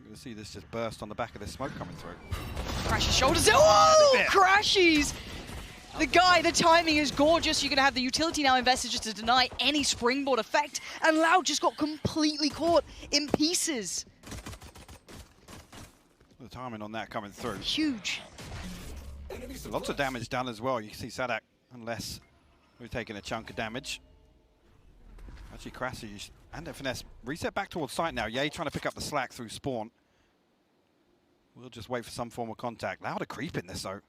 You'll see this just burst on the back of this smoke coming through. Crashies shoulders. Oh, crashies! The guy, the timing is gorgeous. You're going to have the utility now invested just to deny any springboard effect. And Loud just got completely caught in pieces. The timing on that coming through. Huge. Lots of damage done as well. You can see saadhak, unless we're taking a chunk of damage. Actually, crashies and finesse reset back towards site now. Yay trying to pick up the slack through spawn. We'll just wait for some form of contact. Loud a creep in this though.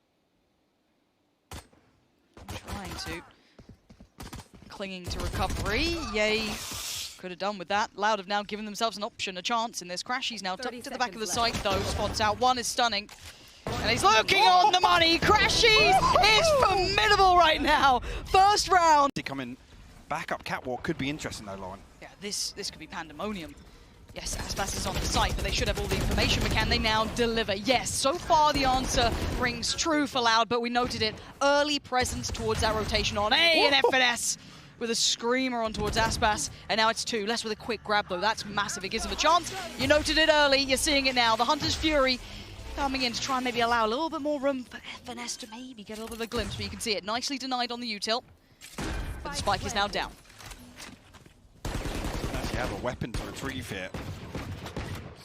Trying to. Clinging to recovery. Yay. Could have done with that. Loud have now given themselves an option, a chance in this. Crashies now tucked to the back of the site though. Spots out. One is stunning. And he's looking on the money. Crashies is formidable right now. First round. Coming back up catwalk could be interesting though, Lauren. Yeah, this could be pandemonium. Yes, aspas is on the site, but they should have all the information. But can they now deliver? Yes, so far the answer rings true for Loud, but we noted it. Early presence towards that rotation on A and FNS with a screamer on towards aspas. And now it's two. Less with a quick grab though. That's massive. It gives them a chance. You noted it early. You're seeing it now. The Hunter's Fury coming in to try and maybe allow a little bit more room for FNS to maybe get a little bit of a glimpse. But you can see it nicely denied on the util. But the spike is now down. Actually have a weapon to retrieve here.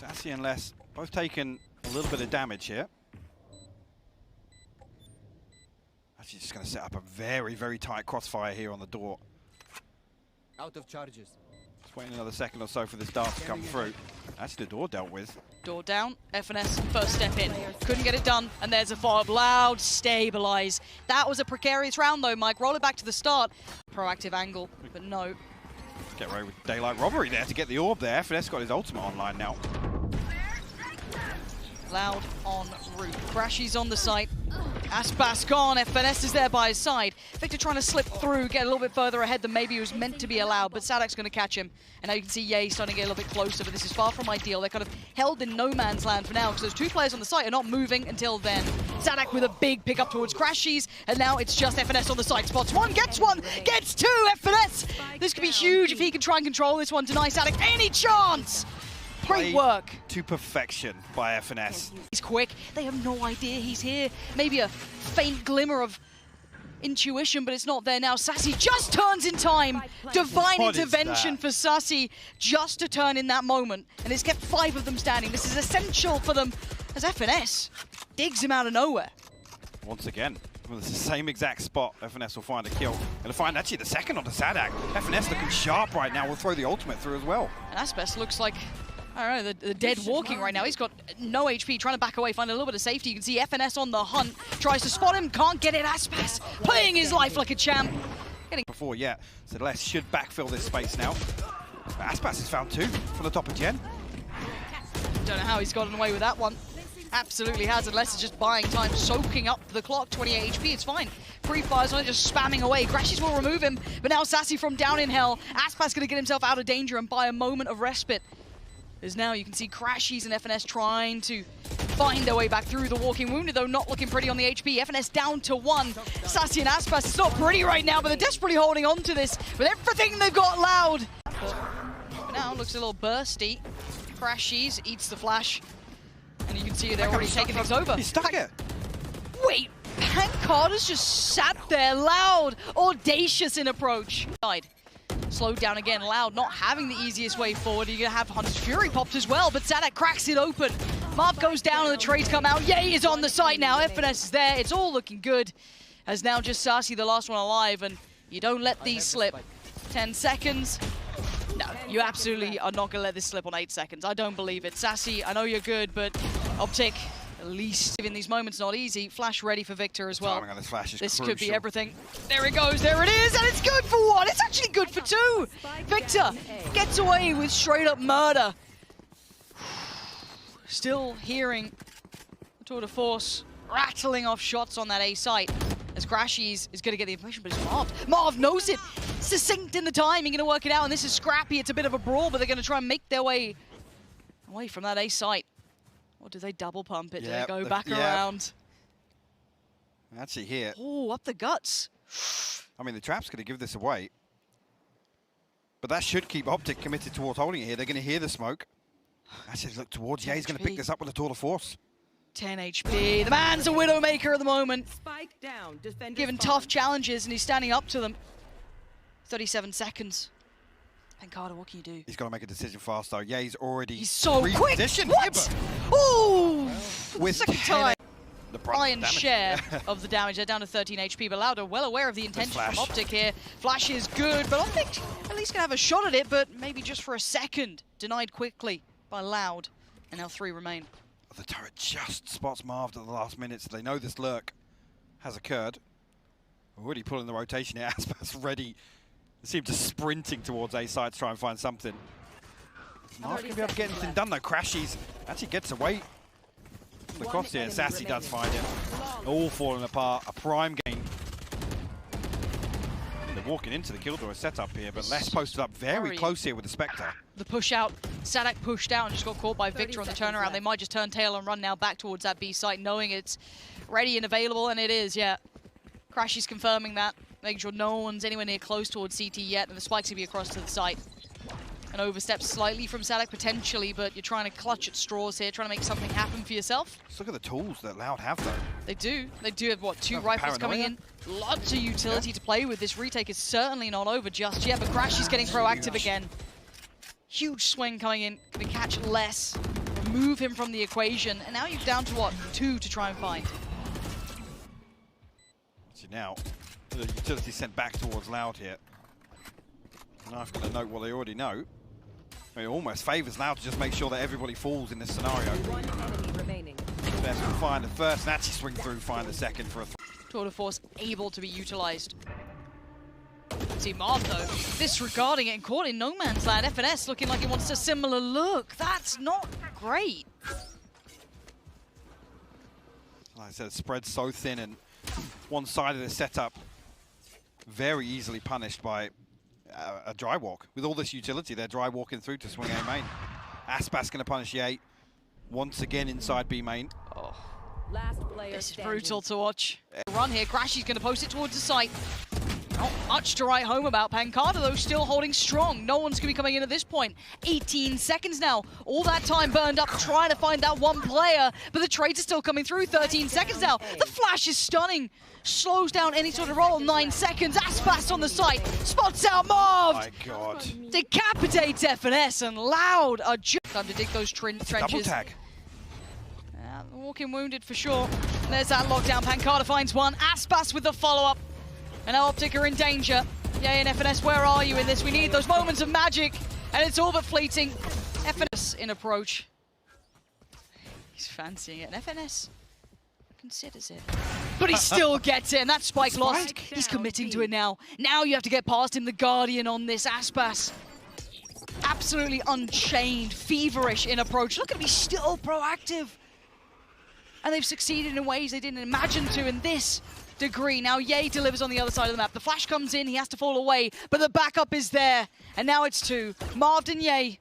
Sacy and Les both taking a little bit of damage here. Actually just going to set up a very, very tight crossfire here on the door. Out of charges. Just waiting another second or so for this dart to come through. Actually the door dealt with. Door down, FNS first step in. Couldn't get it done, and there's a fob. Loud, stabilize. That was a precarious round though, Mike. Roll it back to the start. Proactive angle, but no. Get away with daylight robbery there to get the orb there. FNS got his ultimate online now. Loud on route. Crashies on the site. aspas gone. FNS is there by his side. Victor trying to slip through, get a little bit further ahead than maybe he was meant to be allowed, but saadhak's going to catch him. And now you can see Yay starting to get a little bit closer, but this is far from ideal. They're kind of held in no man's land for now, because those two players on the site are not moving until then. saadhak with a big pick up towards crashies, and now it's just FNS on the site. Spots one, gets two, FNS! This could be huge if he can try and control this one. Deny saadhak any chance! Great work. To perfection by FNS. He's quick. They have no idea he's here. Maybe a faint glimmer of intuition, but it's not there now. Sacy just turns in time. Divine intervention for Sacy just to turn in that moment. And it's kept 5 of them standing. This is essential for them as FNS digs him out of nowhere. Once again, well, it's the same exact spot. FNS will find a kill. And to find actually the second on the saadhak. FNS looking sharp right now. Will throw the ultimate through as well. And aspas looks like, I don't know, the dead walking right now. He's got no HP, trying to back away, find a little bit of safety. You can see FNS on the hunt, tries to spot him, can't get it. aspas playing his life like a champ. Before yet, so Les should backfill this space now. But aspas has found 2 from the top of Gen. Don't know how he's gotten away with that one. Absolutely has, and Les is just buying time, soaking up the clock. 28 HP, it's fine. Free fires on it, just spamming away. Crashies will remove him, but now Sacy from down in hell. aspas gonna get himself out of danger and buy a moment of respite. As now you can see Crashies and FNS trying to find their way back through the walking wounded, though not looking pretty on the HP. FNS down to 1. Sacy and aspas, it's not pretty right now, but they're desperately holding on to this with everything they've got. Loud. But now it looks a little bursty. Crashies eats the flash, and you can see they're already taking things over. He stuck it. Wait, pancada's just sat there. Loud, audacious in approach. Slowed down again. Loud not having the easiest way forward. You're going to have Hunter's Fury popped as well, but saadhak cracks it open. Marved goes down and the trades come out. Yay is on the site now. FNS is there. It's all looking good. As now just Sacy, the last one alive, and you don't let these slip. 10 seconds. No, you absolutely are not going to let this slip on 8 seconds. I don't believe it. Sacy, I know you're good, but OpTic, at least in these moments, not easy. Flash ready for Victor as well. Timing on this flash is This crucial. could be everything. There it goes, there it is, and it's good for 1. It's actually good for 2. Victor gets away with straight up murder. Still hearing the tour de force rattling off shots on that A site. As crashies is going to get the information, but it's Marved. Marved knows it. Succinct in the timing, going to work it out, and this is scrappy. It's a bit of a brawl, but they're going to try and make their way away from that A site. Or do they double pump it? Do they go back around? Actually here. Oh, up the guts. I mean, the trap's going to give this away. But that should keep OpTic committed towards holding it here. They're going to hear the smoke. Actually, look towards Ye's going to pick this up with a tour de force. 10 HP. The man's a Widowmaker at the moment. Spike down. Given tough challenges, and he's standing up to them. 37 seconds. Pancada, what can you do? He's got to make a decision fast, though. Ye's already He's so quick. repositioned. What? Ooh! With Second 10 time. The Lion's damage. share of the damage. They're down to 13 HP, but Loud are well aware of the intention from OpTic here. Flash is good, but OpTic at least can have a shot at it, but maybe just for a second. Denied quickly by Loud, and now 3 remain. The turret just spots Marved at the last minute, so they know this lurk has occurred. Already pulling the rotation here. Aspas ready. They seem just sprinting towards A side to try and find something. Marved going to be able to get anything done though. Crashies actually gets away. The cross here. Sacy does find him. All falling apart. A prime game. They're walking into the kill door setup here, but less posted up very close here with the Spectre. The push out. saadhak pushed out and just got caught by Victor on the turnaround. They might just turn tail and run now back towards that B site, knowing it's ready and available, and it is, yeah. Crashies confirming that, making sure no one's anywhere near close towards CT yet, and the spike's gonna be across to the site. An overstep slightly from saadhak potentially, but you're trying to clutch at straws here, trying to make something happen for yourself. Just look at the tools that Loud have though. They do have what, 2 rifles coming in. Lots of utility to play with. This retake is certainly not over just yet, but Crashies getting proactive again. Huge swing coming in, gonna catch less, remove him from the equation, and now you're down to what, 2 to try and find. So now, the utility sent back towards Loud here. Knife going to note what they already know. It almost favours Loud to just make sure that everybody falls in this scenario. One enemy remaining. Best will find the first, and actually swing through, find the second for a Tour de force able to be utilised. See Marv though, disregarding it and caught in no man's land. FNS looking like it wants a similar look. That's not great. Like I said, spread so thin, and one side of the setup very easily punished by a dry walk. With all this utility, they're dry walking through to swing A main. Aspas going to punish Ye once again inside B main. Oh, Last player this is standing. brutal to watch. Run here, Crashies going to post it towards the site. Not much to write home about. Pancada though still holding strong. No one's going to be coming in at this point. 18 seconds now. All that time burned up trying to find that one player, but the trades are still coming through. 13 seconds now. The flash is stunning. Slows down any sort of roll. 9 seconds. Aspas on the site. Spots out Marved. My God. Decapitates FNS, and Loud are just time to dig those trenches. Double tag. Walking wounded for sure. There's that lockdown. Pancada finds one. Aspas with the follow-up. And now OpTic are in danger. Yeah, and FNS, where are you in this? We need those moments of magic, and it's all but fleeting. FNS in approach. He's fancying it, and FNS considers it. But he still gets it, and that spike lost. He's committing to it now. Now you have to get past him, the Guardian on this. Aspas, absolutely unchained, feverish in approach. Look at him, he's still proactive. And they've succeeded in ways they didn't imagine to in this degree. Now Ye delivers on the other side of the map. The flash comes in, he has to fall away, but the backup is there. And now it's 2. Marved and Ye.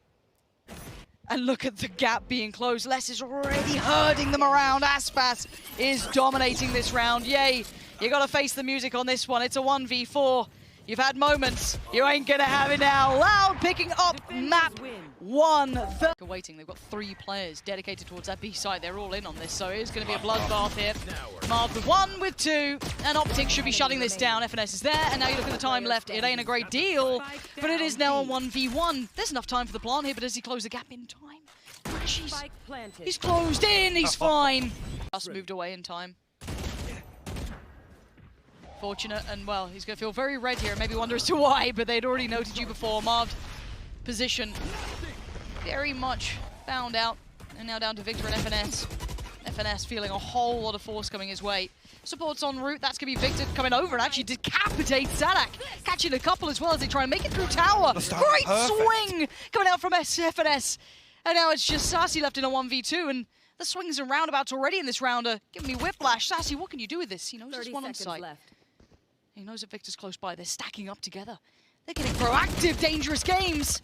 And look at the gap being closed. Les is already herding them around. Aspas is dominating this round. Ye, you gotta face the music on this one. It's a 1v4. You've had moments. You ain't gonna have it now. Loud picking up map 1. Waiting, they've got 3 players dedicated towards that B site. They're all in on this, so it's going to be a bloodbath here. Marved with 1, with 2, and OpTic should be shutting this down. FNS is there, and now you look at the time left. It ain't a great deal, but it is now a 1v1. There's enough time for the plant here, but does he close the gap in time? Jeez. He's closed in, he's fine. Just moved away in time. Fortunate, and well, he's going to feel very red here and maybe wonder as to why, but they'd already noted you before. Marved position very much found out, and now down to Victor and FNS. FNS feeling a whole lot of force coming his way. Supports en route, that's going to be Victor coming over and actually decapitate saadhak. Catching a couple as well as they try and make it through tower. Great swing coming out from FNS. And now it's just Sacy left in a 1v2, and the swings and roundabouts already in this round are giving me whiplash. Sacy, what can you do with this? He knows there's one on site. He knows that Victor's close by. They're stacking up together. They're getting proactive, dangerous games.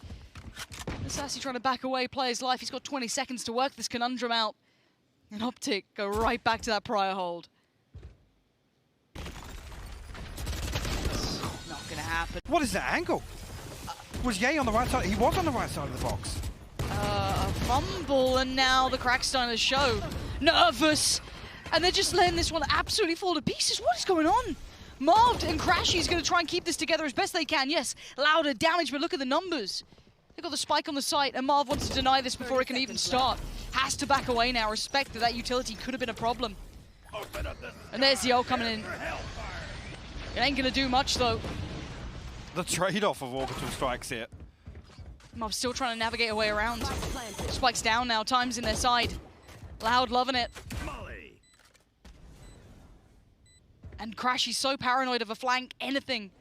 And Sacy trying to back away, play his life. He's got 20 seconds to work this conundrum out. And OpTic go right back to that prior hold. It's not gonna happen. What is that angle? Was Ye on the right side? He was on the right side of the box. A fumble, and now the Cracksteiners show. Nervous! And they're just letting this one absolutely fall to pieces. What is going on? Marved and crashies going to try and keep this together as best they can. Yes, louder damage, but look at the numbers. They got the spike on the site, and Marv wants to deny this before it can even start. Has to back away now. Respect that utility could have been a problem. And there's the ult coming in. It ain't going to do much, though. The trade-off of orbital strikes here. Marv's still trying to navigate her way around. Spike's down now. Time's in their side. Loud loving it. And Crashy's so paranoid of a flank, anything.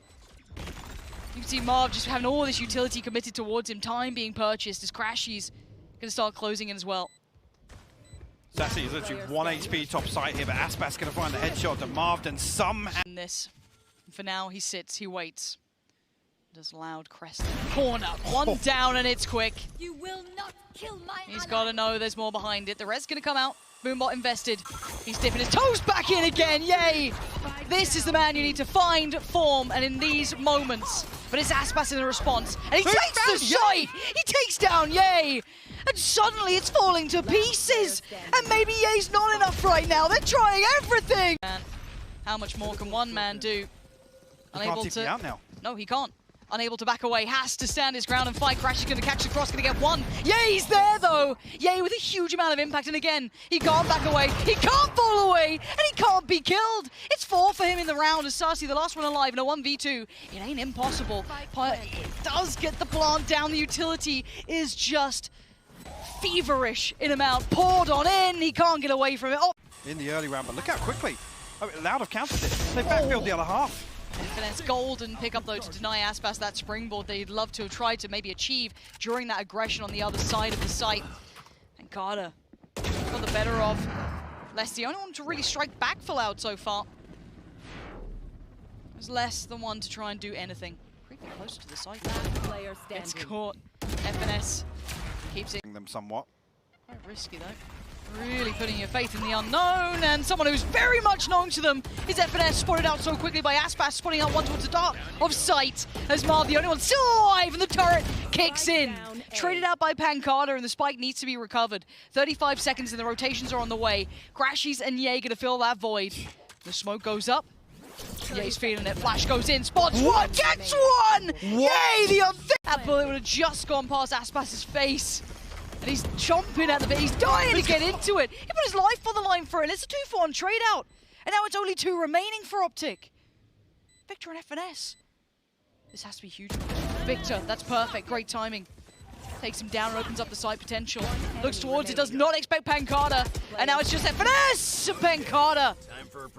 You can see Marv just having all this utility committed towards him. Time being purchased as Crashy's going to start closing in as well. Sacy is literally 1 HP top side here, but aspas going to find the headshot to Marved and somehow... In this. For now, he sits, he waits. Does Loud crest in the corner. One down and it's quick. You will not kill my He's got to know there's more behind it. The rest going to come out. Boombot invested. He's dipping his toes back in again. Yay! This is the man you need to find form, and in these moments. But it's aspas in the response. And he takes the site! He takes down Yay! And suddenly it's falling to pieces! And maybe Yay's not enough right now. They're trying everything! Man, how much more can one man do? Unable to... out now. No, he can't. Unable to back away, has to stand his ground and fight. Crash is going to catch the cross, going to get one. Yay's there, though. Yay with a huge amount of impact, and again, he can't back away. He can't fall away, and he can't be killed. It's 4 for him in the round as Sacy, the last one alive, in a 1v2. It ain't impossible. But it does get the plant down. The utility is just feverish in amount. Poured on in. He can't get away from it. Oh. In the early round, but look how quickly. Loud have countered it. They backfilled the other half. Finesse golden pick up though to deny aspas that springboard they'd love to have tried to maybe achieve during that aggression on the other side of the site. And Carter got the better of. Less the only one to really strike back for Loud so far. There's less than one to try and do anything. Pretty close to the site. Player Gets standing. caught. FNS keeps it. Them somewhat. Quite risky though. Really putting your faith in the unknown, and someone who's very much known to them is FNS, spotted out so quickly by aspas, spotting out one towards the dark of sight, as Marv, the only one still alive, and the turret kicks in. Traded out by Pancada, and the spike needs to be recovered. 35 seconds and the rotations are on the way. Crashies and Yay gonna fill that void. The smoke goes up. Yay's feeling it. Flash goes in, spots one, gets one! Yay, the that bullet would have just gone past aspas's face. And he's chomping at the bit. He's dying to get into it. He put his life on the line for it. It's a 2-for-1 trade out. And now it's only 2 remaining for OpTic. Victor and FNS. This has to be huge. Victor, that's perfect. Great timing. Takes him down and opens up the site potential. Looks towards it, does not expect Pancada. And now it's just FNS! Pancada!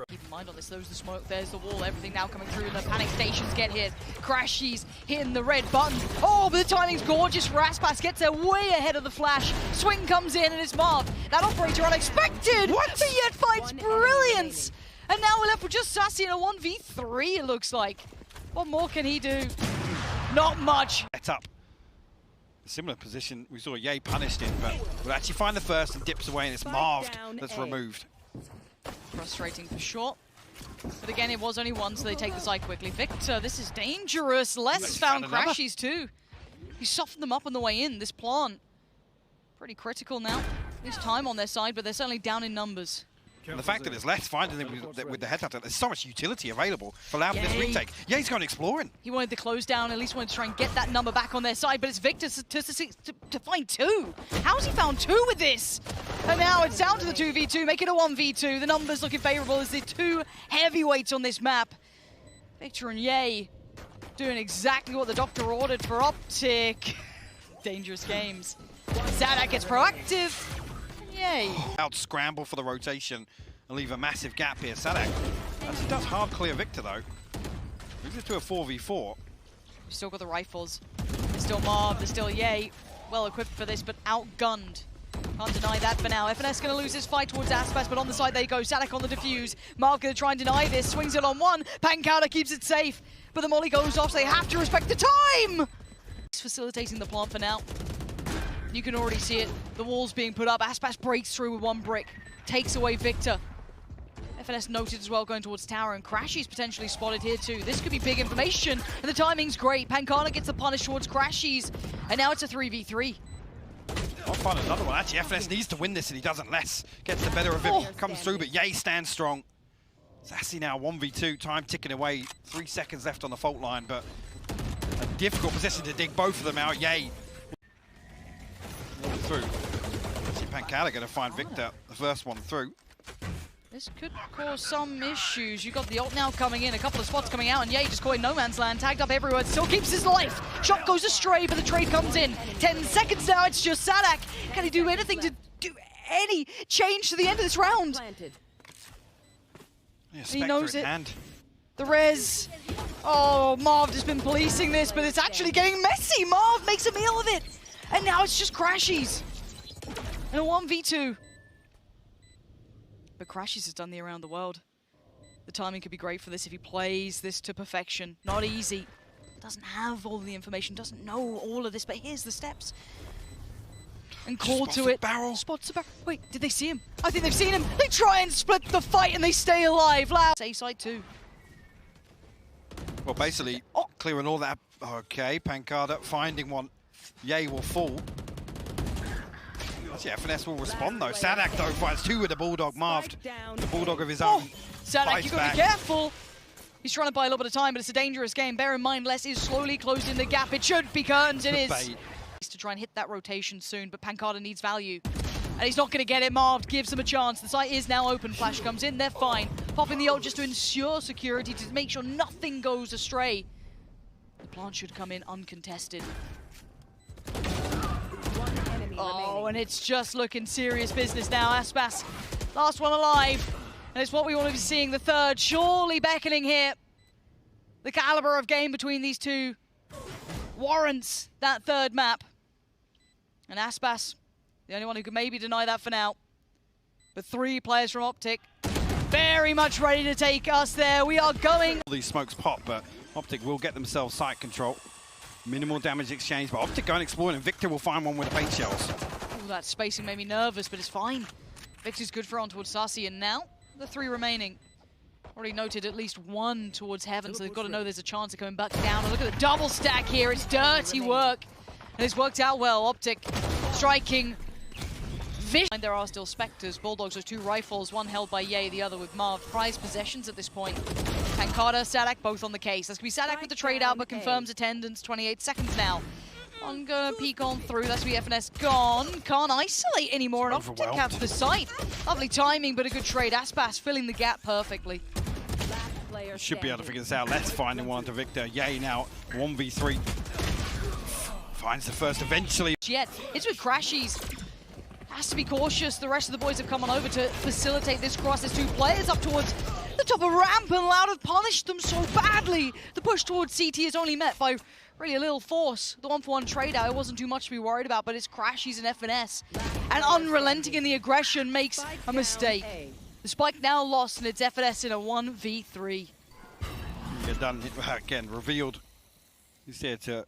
Keep in mind on this, there's the smoke, there's the wall, everything now coming through. The panic stations get hit. Crashies hitting the red button. Oh, but the timing's gorgeous for aspas. Gets there way ahead of the flash. Swing comes in and it's Marv. That operator unexpected! What? But yet finds brilliance! And now we're left with just Sacy in a 1v3, it looks like. What more can he do? Not much. Set up. Similar position, we saw Yay punished it, but will actually find the first and dips away, and it's Marved that's removed. Frustrating for sure. But again, it was only one, so they take the side quickly. Victor, this is dangerous. Les found crashies too. He softened them up on the way in. This plant, pretty critical now. There's time on their side, but they're certainly down in numbers. And the fact that it's less finding them with the headhunter, there's so much utility available for Loud in this retake. Yay's going exploring. He wanted the close down, at least wanted to try and get that number back on their side, but it's Victor to find 2. How's he found 2 with this? And now it's down to the 2v2, make it a 1v2. The numbers looking favorable as the 2 heavyweights on this map. Victor and Yay doing exactly what the doctor ordered for OpTic. Dangerous games. Saadhak gets proactive. Yay. Out scramble for the rotation and leave a massive gap here. Saadhak actually does hard clear Victor though. Moves it to a 4v4. We've still got the rifles. There's still Marv, there's still Yay. Well equipped for this, but outgunned. Can't deny that for now. FNS going to lose this fight towards aspas, but on the side they go. Saadhak on the defuse. Marv going to try and deny this. Swings it on one. Pancada keeps it safe, but the molly goes off, so they have to respect the time! He's facilitating the plant for now. You can already see it. The wall's being put up. aspas breaks through with 1 brick. Takes away Victor. FNS noted as well going towards tower, and crashies potentially spotted here too. This could be big information, and the timing's great. Pancada gets the punish towards crashies, and now it's a 3v3. I'll find another one. Actually, FNS needs to win this and he doesn't. Less gets the better of him. Comes through, but Ye stands strong. Sacy now 1v2, time ticking away. 3 seconds left on the fault line, but a difficult position to dig both of them out. Ye through. See pancada going to find Victor, the first one through. This could cause some issues. You've got the ult now coming in, a couple of spots coming out, and Ye just caught in no man's land, tagged up everywhere, still keeps his life. Shot goes astray, but the trade comes in. 10 seconds now, it's just saadhak. Can he do anything to do any change to the end of this round? Planted. Yeah, He knows it. And The res. Oh, Marved has been policing this, but it's actually getting messy. Marved makes a meal of it. And now it's just crashies. And a 1v2. But crashies has done the around the world. The timing could be great for this if he plays this to perfection. Not easy. Doesn't have all the information, doesn't know all of this, but here's the steps. And called to it. Barrel. Spots a barrel. Wait, did they see him? I think they've seen him. They try and split the fight and they stay alive. Loud. Safe side too. Well, basically, clearing all that. Okay, pancada finding one. Ye will fall. Yeah, FNS will respond though. saadhak though finds two with the Bulldog. Marved. The Bulldog of his own. saadhak, you've got to be careful. He's trying to buy a little bit of time, but it's a dangerous game. Bear in mind, Les is slowly closing the gap. It should be curtains. It is. To try and hit that rotation soon, but pancada needs value. And he's not going to get it. Marved gives him a chance. The site is now open. Flash comes in. They're fine. Popping the ult just to ensure security, to make sure nothing goes astray. The plant should come in uncontested. Oh, and it's just looking serious business now. Aspas, last one alive. And it's what we want to be seeing. The third surely beckoning here. The caliber of game between these two warrants that third map. And Aspas, the only one who can maybe deny that for now. But 3 players from OpTic, very much ready to take us there. We are going. These smokes pop, but OpTic will get themselves site control. Minimal damage exchange, but OpTic going exploring, and Victor will find one with the paint shells. Oh, that spacing made me nervous, but it's fine. Victor's good for on towards Sacy, and now the 3 remaining. Already noted at least 1 towards heaven, so they've got to know there's a chance of coming back down. And look at the double stack here. It's dirty work. And it's worked out well. OpTic striking. There are still Spectres. Bulldogs with 2 rifles, one held by Ye, the other with Marv. Prized possessions at this point. pancada, saadhak both on the case. That's going to be saadhak with the trade out, but confirms attendance. 28 seconds now. I'm going to peek on through. That's going to be FNS gone. Can't isolate anymore. And OpTic have the site. Lovely timing, but a good trade. Aspas filling the gap perfectly. Should be able to figure this out. Let's find one to Victor. Ye now 1v3. Finds the first eventually. Yet it's with crashies. Has to be cautious. The rest of the boys have come on over to facilitate this cross. There's 2 players up towards the top of ramp, and Loud have punished them so badly. The push towards CT is only met by really a little force. The 1-for-1 trade out, it wasn't too much to be worried about, but it's crashies and FNS. And unrelenting in the aggression makes a mistake. The spike now lost, and it's FNS in a 1v3. Get done again, revealed. He's there to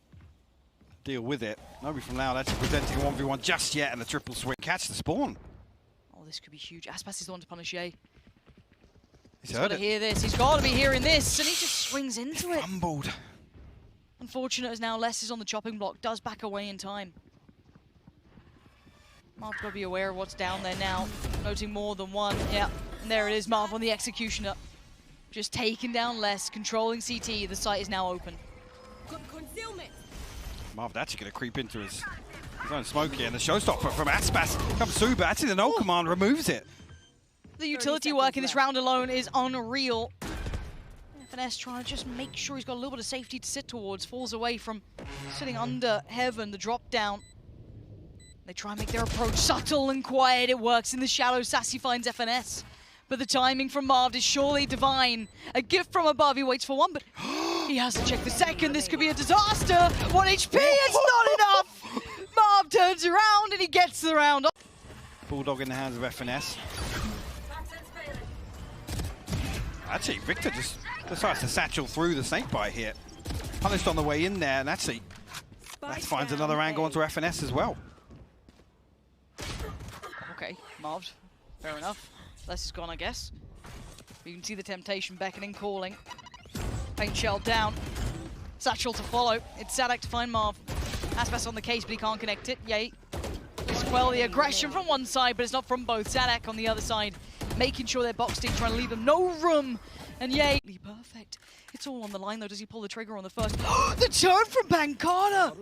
deal with it. Nobody from Loud actually presenting a 1v1 just yet, and a triple swing. Catch the spawn. Oh, this could be huge. Aspas is the one to punish Ye. He's heard got to it. hear this. He's got to be hearing this, and he just swings into it. Fumbled. Unfortunate as now Les is on the chopping block. Does back away in time. Marv's got to be aware of what's down there now. Noting more than one. Yeah, and there it is. Marv on the executioner. Just taking down Les, controlling CT. The site is now open. Marved actually going to creep into his own smoke here, and the showstopper from Aspas comes through, but actually the null command removes it. The utility work in this round alone is unreal. FNS trying to just make sure he's got a little bit of safety to sit towards. Falls away from sitting under heaven, the drop down. They try and make their approach subtle and quiet. It works in the shadows. Sacy finds FNS. But the timing from Marved is surely divine. A gift from above. He waits for one, but he has to check the second. This could be a disaster. 1 HP, it's not enough. Marv turns around and he gets the round. Bulldog in the hands of FNS. Actually, Victor just decides to satchel through the snakebite here. Punished on the way in there, and actually that finds another angle onto FNS as well. Okay, Marved. Fair enough. Les is gone, I guess. You can see the temptation beckoning, calling. Paint shell down. Satchel to follow. It's saadhak to find Marv. Aspas on the case, but he can't connect it. Yay. This well. The aggression from one side, but it's not from both. saadhak on the other side, making sure they're boxed in, trying to leave them no room. And yay, perfect. It's all on the line though. Does he pull the trigger on the first? The turn from pancada!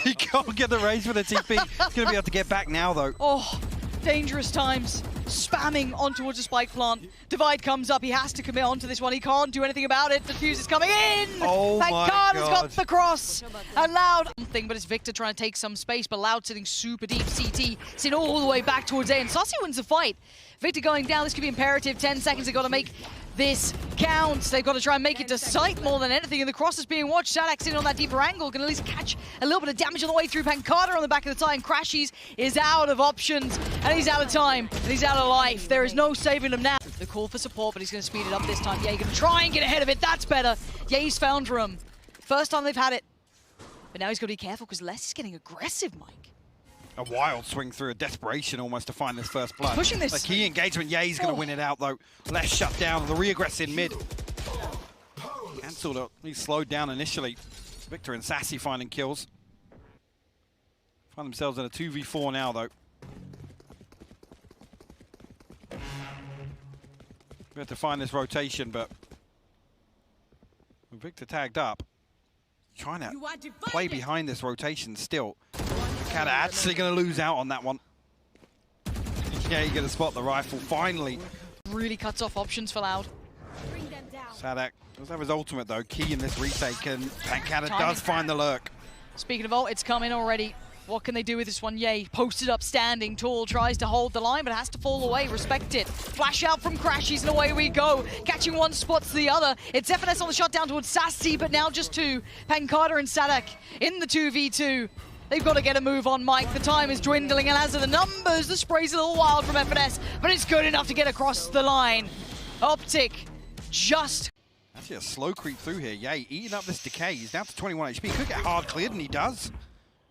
He can't get the raise with the TP. He's going to be able to get back now though. Oh, dangerous times. Spamming on towards the spike plant. Divide comes up. He has to commit onto this one. He can't do anything about it. The fuse is coming in. Oh my pancada's God. got the cross. And Loud thing, but it's Victor trying to take some space. But Loud sitting super deep. CT sitting all the way back towards A. And Sacy wins the fight. Victor going down. This could be imperative. 10 seconds. They've got to make this count. They've got to try and make it to sight more than anything. And the cross is being watched. saadhak sitting on that deeper angle. Can at least catch a little bit of damage on the way through. pancada on the back of the time. crashies is out of options. And he's out of time. And he's out of life. There is no saving him now. The call for support, but he's going to speed it up this time. Yeah, he's going to try and get ahead of it. That's better. Yeah, he's found room. First time they've had it. But now he's got to be careful because Les is getting aggressive, Mike. A wild swing through, a desperation almost to find this first blood. Pushing this. A key engagement, yeah, he's going to win it out though. Less shut down, the re-aggress in mid. Cancelled it, he slowed down initially. Victor and Sacy finding kills. Find themselves in a 2v4 now though. We have to find this rotation, but with Victor tagged up, trying to play behind this rotation still. pancada actually going to lose out on that one. Yeah, you're going to spot the rifle finally. Really cuts off options for Loud. saadhak does have his ultimate though, key in this retake, and pancada does find the lurk. Speaking of ult, it's coming already. What can they do with this one? Yay, posted up, standing tall, tries to hold the line, but has to fall away. Respect it. Flash out from crashies, and away we go. Catching one, spots the other. It's FNS on the shot down towards Sacy, but now just two. pancada and saadhak in the 2v2. They've got to get a move on, Mike. The time is dwindling, and as are the numbers, the spray's a little wild from FNS, but it's good enough to get across the line. OpTic just... Actually a slow creep through here. Yay, eating up this decay. He's down to 21 HP. Could get hard cleared, and he does.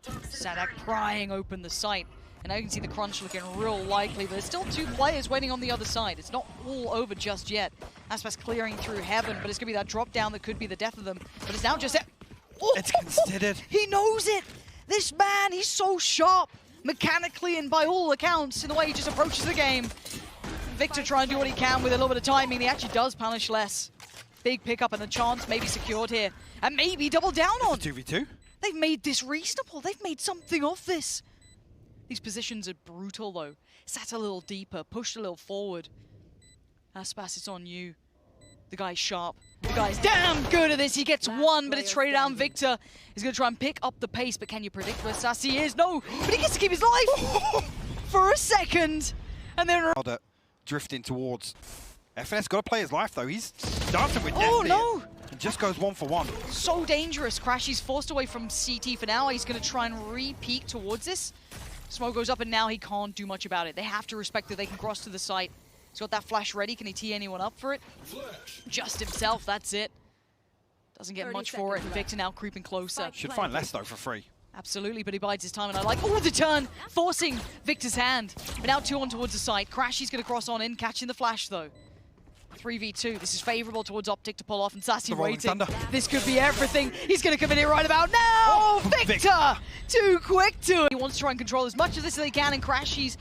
saadhak prying open the site. And now you can see the crunch looking real likely, but there's still two players waiting on the other side. It's not all over just yet. aspas clearing through heaven, but it's going to be that drop down that could be the death of them. But it's now just... Oh, it's considered. He knows it! This man, he's so sharp, mechanically and by all accounts, in the way he just approaches the game. Victor trying to do what he can with a little bit of timing. He actually does punish less. Big pickup, and the chance maybe secured here. And maybe double down on. 2v2. They've made this reasonable. They've made something of this. These positions are brutal, though. Sat a little deeper, pushed a little forward. aspas, it's on you. The guy's sharp. The guy's damn good at this. He gets one, but it's traded down. Victor is going to try and pick up the pace, but can you predict where Sacy is? No, but he gets to keep his life for a second. And then... drifting towards... FNS got to play his life, though. He's dancing with death. Oh, no. It just goes 1 for 1. So dangerous. crashies forced away from CT for now. He's going to try and re-peek towards this. Smoke goes up, and now he can't do much about it. They have to respect that they can cross to the site. He's got that flash ready. Can he tee anyone up for it? Just himself, that's it. Doesn't get much for it. Victor now creeping closer. Should find less, though, for free. Absolutely, but he bides his time, and I like, oh, the turn, forcing Victor's hand. But now 2 on towards the site. crashies going to cross on in, catching the flash, though. 3v2, this is favorable towards OpTic to pull off, and Sacy waiting. This could be everything. He's going to come in here right about now! Oh, Victor! Too quick to it. He wants to try and control as much of this as he can, and crashies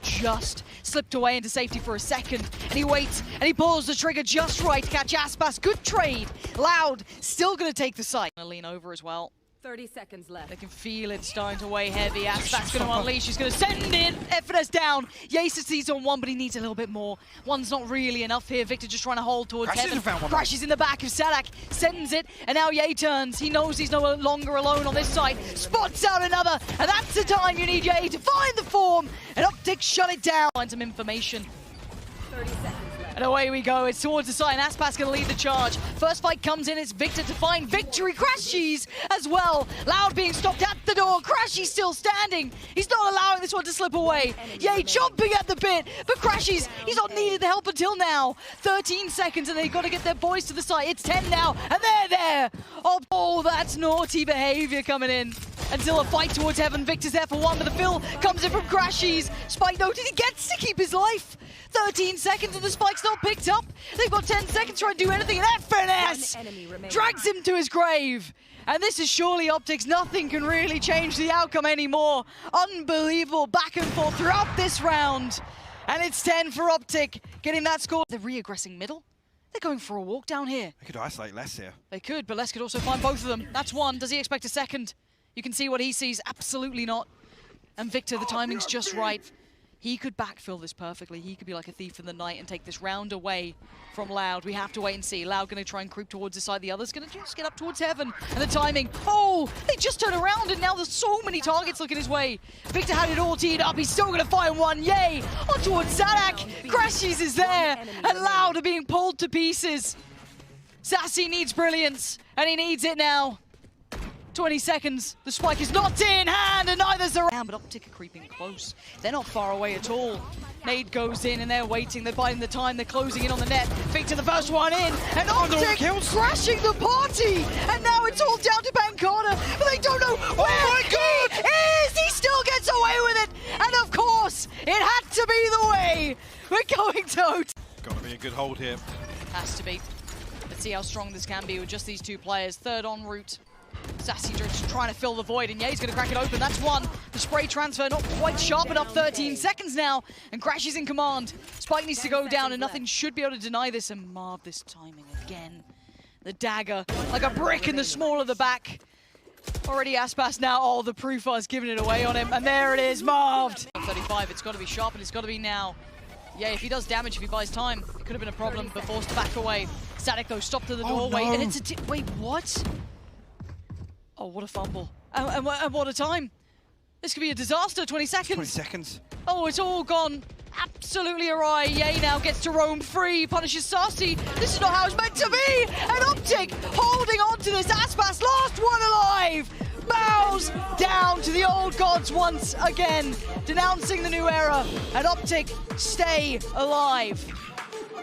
just slipped away into safety for a second, and he waits, and he pulls the trigger just right to catch aspas. Good trade. Loud, still going to take the site. Gonna lean over as well. 30 seconds left. They can feel it starting to weigh heavy. aspas going to unleash. He's going to send it. FNS down. Yace on one, but he needs a little bit more. One's not really enough here. Victor just trying to hold towards heaven. crashies in the back of saadhak. Sends it, and now Ye turns. He knows he's no longer alone on this side. Spots out another, and that's the time you need Ye to find the form. And OpTic shut it down. Find some information. 30 seconds left. And away we go. It's towards the side, and aspas going to lead the charge. First fight comes in. It's Victor to find victory. crashies as well. Loud being stopped at the door. crashies still standing. He's not allowing this one to slip away. Yay, chomping at the bit. But crashies, he's not needed the help until now. 13 seconds, and they've got to get their boys to the site. It's 10 now, and they're there. Oh, that's naughty behavior coming in. Until a fight towards heaven. Victor's there for one, but the fill comes in from crashies. Spike noted he gets to keep his life. 13 seconds and the spike's not picked up. They've got 10 seconds to try and do anything, and FNS One enemy remaining. drags him to his grave. And this is surely OpTic's. Nothing can really change the outcome anymore. Unbelievable back and forth throughout this round. And it's 10 for OpTic, getting that score. They're re-aggressing middle. They're going for a walk down here. They could isolate less here. They could, but Les could also find both of them. That's one. Does he expect a second? You can see what he sees. Absolutely not. And Victor, the timing's just right. He could backfill this perfectly. He could be like a thief in the night and take this round away from Loud. We have to wait and see. Loud going to try and creep towards the side. The other's going to just get up towards heaven. And the timing. Oh, they just turn around and now there's so many targets looking his way. Victor had it all teed up. He's still going to find one. Yay! On towards saadhak. crashies is there. And Loud are being pulled to pieces. Sacy needs brilliance. And he needs it now. 20 seconds. The spike is not in hand, and neither's the round. But OpTic are creeping close. They're not far away at all. Nade goes in, and they're waiting. They're biding the time. They're closing in on the net. Victor, the first one in, and OpTic crashing the party. And now it's all down to pancada, but they don't know where he is. He still gets away with it, and of course, it had to be the way. We're going to OT. Got to be a good hold here. Has to be. Let's see how strong this can be with just these two players. Third en route. Sacy just trying to fill the void, and yeah, he's going to crack it open. That's one. The spray transfer not quite sharp enough. 13 seconds now, and crashies in command. Spike needs to go down, and nothing should be able to deny this. And Marv, this timing again. The dagger, like a brick in the small of the back. Already aspas now. Oh, the Proofar's giving it away on him, and there it is, Marved. 35, it's got to be sharp, and it's got to be now. Yeah, if he does damage, if he buys time, it could have been a problem, but forced to back away. Saadhak, though, stopped to the doorway, no. and it's a wait, what? Oh, what a fumble. And what a time. This could be a disaster, 20 seconds. 20 seconds. Oh, it's all gone absolutely awry. Yay now gets to roam free, punishes Sacy. This is not how it's meant to be. And OpTic holding on to this. aspas, last one alive. Bows down to the old gods once again, denouncing the new era. And OpTic stay alive.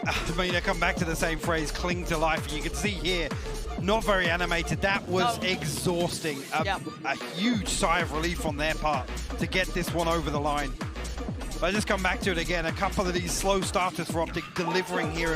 I mean, I come back to the same phrase, cling to life. You can see here, not very animated. That was exhausting. A huge sigh of relief on their part to get this one over the line. But I just come back to it again. A couple of these slow starters for OpTic delivering here.